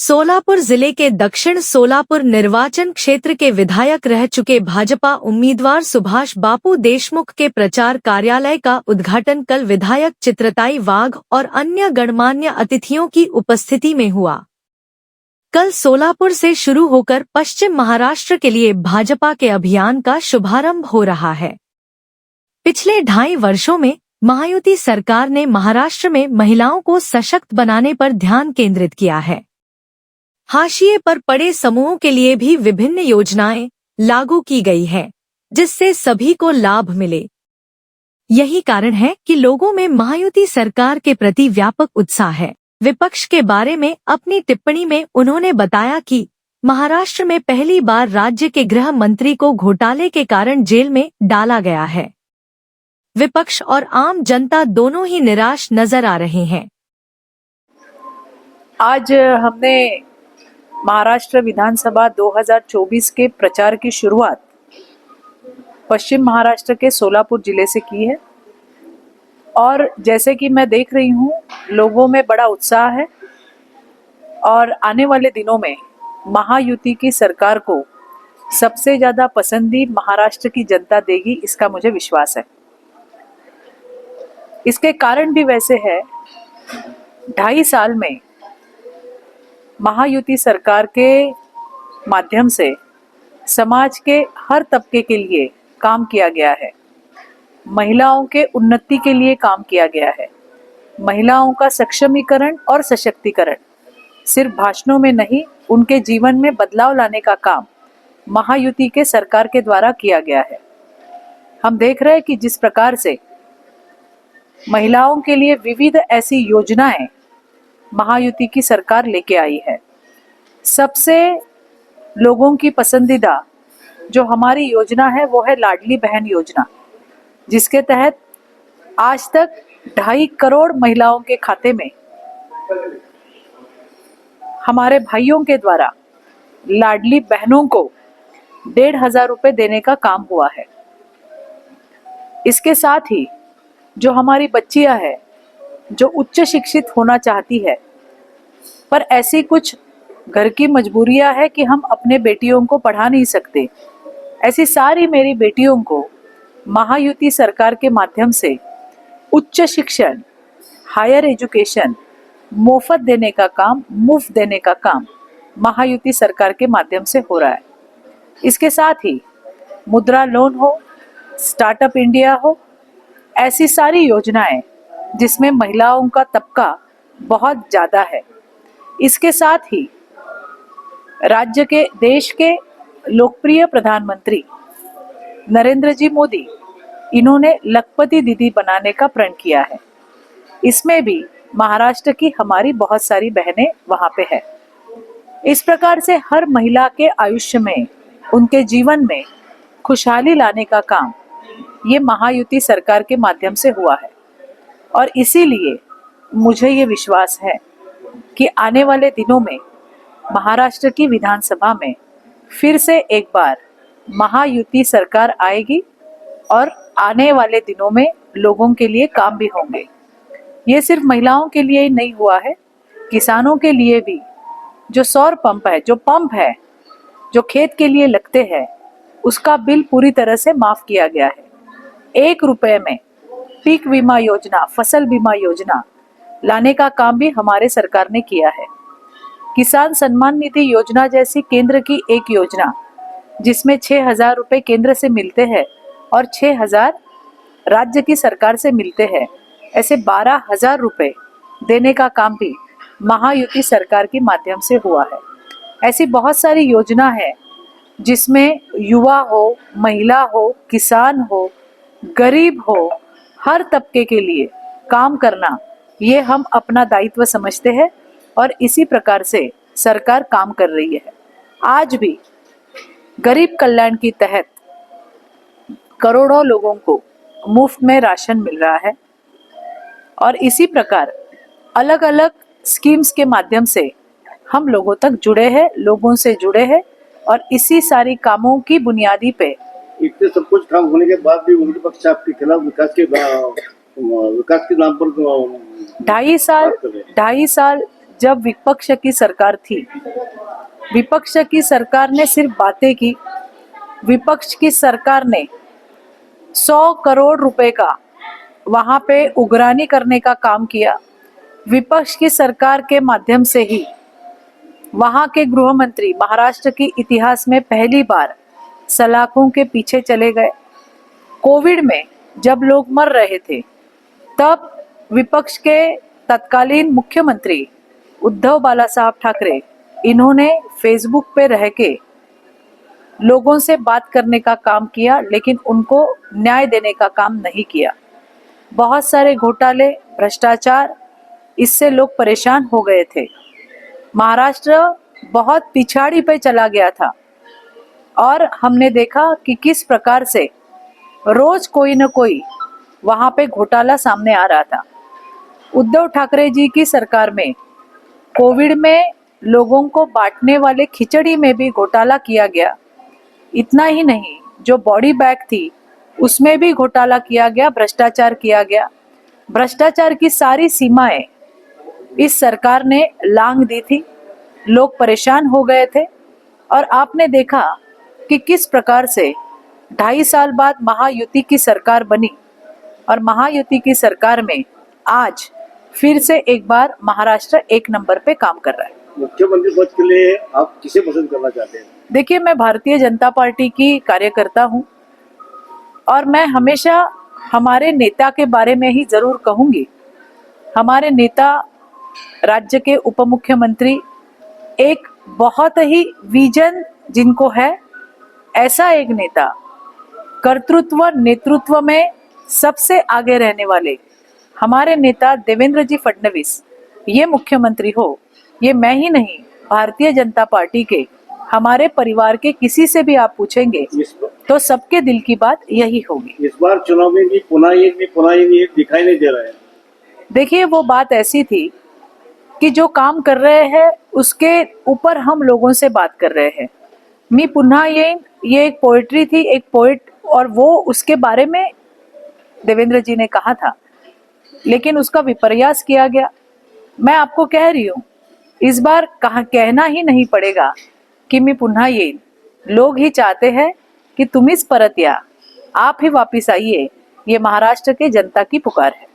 सोलापुर जिले के दक्षिण सोलापुर निर्वाचन क्षेत्र के विधायक रह चुके भाजपा उम्मीदवार सुभाष बापू देशमुख के प्रचार कार्यालय का उद्घाटन कल विधायक चित्रताई वाघ और अन्य गणमान्य अतिथियों की उपस्थिति में हुआ। कल सोलापुर से शुरू होकर पश्चिम महाराष्ट्र के लिए भाजपा के अभियान का शुभारंभ हो रहा है। पिछले 2.5 वर्षों में महायुति सरकार ने महाराष्ट्र में महिलाओं को सशक्त बनाने पर ध्यान केंद्रित किया है। हाशिए पर पड़े समूहों के लिए भी विभिन्न योजनाएं लागू की गई हैं, जिससे सभी को लाभ मिले। यही कारण है कि लोगों में महायुति सरकार के प्रति व्यापक उत्साह है। विपक्ष के बारे में अपनी टिप्पणी में उन्होंने बताया कि महाराष्ट्र में पहली बार राज्य के गृह मंत्री को घोटाले के कारण जेल में डाला गया है। विपक्ष और आम जनता दोनों ही निराश नजर आ रहे हैं। आज हमने महाराष्ट्र विधानसभा 2024 के प्रचार की शुरुआत पश्चिम महाराष्ट्र के सोलापुर जिले से की है और जैसे कि मैं देख रही हूँ, लोगों में बड़ा उत्साह है और आने वाले दिनों में महायुति की सरकार को सबसे ज़्यादा पसंदी महाराष्ट्र की जनता देगी, इसका मुझे विश्वास है। इसके कारण भी वैसे है, 2.5 साल में महायुति सरकार के माध्यम से समाज के हर तबके के लिए काम किया गया है। महिलाओं के उन्नति के लिए काम किया गया है। महिलाओं का सक्षमीकरण और सशक्तिकरण सिर्फ भाषणों में नहीं, उनके जीवन में बदलाव लाने का काम महायुति के सरकार के द्वारा किया गया है। हम देख रहे हैं कि जिस प्रकार से महिलाओं के लिए विविध ऐसी योजनाएं महायुति की सरकार लेके आई है। सबसे लोगों की पसंदीदा जो हमारी योजना है वो है लाडली बहन योजना, जिसके तहत आज तक 2.5 करोड़ महिलाओं के खाते में हमारे भाइयों के द्वारा लाडली बहनों को 1,500 रुपये देने का काम हुआ है। इसके साथ ही जो हमारी बच्चियां हैं जो उच्च शिक्षित होना चाहती है, पर ऐसी कुछ घर की मजबूरियां है कि हम अपने बेटियों को पढ़ा नहीं सकते, ऐसी सारी मेरी बेटियों को महायुति सरकार के माध्यम से उच्च शिक्षण, हायर एजुकेशन मुफ्त देने का काम महायुति सरकार के माध्यम से हो रहा है। इसके साथ ही मुद्रा लोन हो, स्टार्टअप इंडिया हो, ऐसी सारी योजनाएं जिसमें महिलाओं का तबका बहुत ज़्यादा है। इसके साथ ही राज्य के, देश के लोकप्रिय प्रधानमंत्री नरेंद्र जी मोदी, इन्होंने लखपति दीदी बनाने का प्रण किया है। इसमें भी महाराष्ट्र की हमारी बहुत सारी बहनें वहाँ पे है। इस प्रकार से हर महिला के आयुष्य में, उनके जीवन में खुशहाली लाने का काम ये महायुति सरकार के माध्यम से हुआ है और इसीलिए मुझे ये विश्वास है कि आने वाले दिनों में महाराष्ट्र की विधानसभा में फिर से एक बार महायुति सरकार आएगी और आने वाले दिनों में लोगों के लिए काम भी होंगे। ये सिर्फ महिलाओं के लिए ही नहीं हुआ है, किसानों के लिए भी जो सौर पंप है, जो खेत के लिए लगते हैं, उसका बिल पूरी तरह से माफ किया गया है। 1 रुपये में पीक बीमा योजना, फसल बीमा योजना लाने का काम भी हमारे सरकार ने किया है। किसान सम्मान निधि योजना जैसी केंद्र की एक योजना जिसमें 6,000 रुपये केंद्र से मिलते हैं और 6,000 राज्य की सरकार से मिलते हैं, ऐसे 12,000 रुपये देने का काम भी महायुति सरकार के माध्यम से हुआ है। ऐसी बहुत सारी योजना है जिसमें युवा हो, महिला हो, किसान हो, गरीब हो, हर तबके के लिए काम करना ये हम अपना दायित्व समझते हैं और इसी प्रकार से सरकार काम कर रही है। आज भी गरीब कल्याण के तहत करोड़ों लोगों को मुफ्त में राशन मिल रहा है और इसी प्रकार अलग अलग स्कीम्स के माध्यम से हम लोगों तक जुड़े हैं, लोगों से जुड़े हैं और इसी सारी कामों की बुनियादी पे इतने सब कुछ काम होने के बाद भी उनके पक्ष आपके खिलाफ विकास के नाम पर 2.5 साल जब विपक्ष की सरकार थी, विपक्ष की सरकार ने सिर्फ बातें की। विपक्ष की सरकार ने 100 करोड़ रुपए का वहां पे उगरानी करने का काम किया। विपक्ष की सरकार के माध्यम से ही वहां के गृह मंत्री महाराष्ट्र के इतिहास में पहली बार सलाखों के पीछे चले गए। कोविड में जब लोग मर रहे थे, तब विपक्ष के तत्कालीन मुख्यमंत्री उद्धव बाला साहब ठाकरे, इन्होंने फेसबुक पे रह के लोगों से बात करने का काम किया, लेकिन उनको न्याय देने का काम नहीं किया। बहुत सारे घोटाले, भ्रष्टाचार, इससे लोग परेशान हो गए थे। महाराष्ट्र बहुत पिछाड़ी पे चला गया था और हमने देखा कि किस प्रकार से रोज कोई न कोई वहां पे घोटाला सामने आ रहा था। उद्धव ठाकरे जी की सरकार में कोविड में लोगों को बांटने वाले खिचड़ी में भी घोटाला किया गया। इतना ही नहीं, जो बॉडी बैग थी उसमें भी घोटाला किया गया, भ्रष्टाचार किया गया। भ्रष्टाचार की सारी सीमाएं इस सरकार ने लांघ दी थी। लोग परेशान हो गए थे और आपने देखा कि किस प्रकार से 2.5 साल बाद महायुति की सरकार बनी और महायुति की सरकार में आज फिर से एक बार महाराष्ट्र 1 नंबर पे काम कर रहा है। मुख्यमंत्री पद के लिए आप किसे पसंद करना चाहते हैं? देखिए, मैं भारतीय जनता पार्टी की कार्यकर्ता हूँ और मैं हमेशा हमारे नेता के बारे में ही जरूर कहूंगी। हमारे नेता, राज्य के उप मुख्यमंत्री, एक बहुत ही विजन जिनको है, ऐसा एक नेता, कर्तृत्व नेतृत्व में सबसे आगे रहने वाले हमारे नेता देवेंद्र जी फडणवीस, ये मुख्यमंत्री हो, ये मैं ही नहीं, भारतीय जनता पार्टी के हमारे परिवार के किसी से भी आप पूछेंगे तो सबके दिल की बात यही होगी। इस बार चुनाव में भी पुनः ये दिखाई नहीं दे रहा है। देखिए, वो बात ऐसी थी कि जो काम कर रहे हैं उसके ऊपर हम लोगों से बात कर रहे हैं। मी पुन्हा येईन, ये एक पोएट्री थी, एक पोएट, और वो उसके बारे में देवेंद्र जी ने कहा था, लेकिन उसका विपर्यास किया गया। मैं आपको कह रही हूँ, इस बार कहना ही नहीं पड़ेगा कि मी पुन्हा येईन। लोग ही चाहते हैं कि तुम इस परत या, आप ही वापिस आइए। ये महाराष्ट्र के जनता की पुकार है।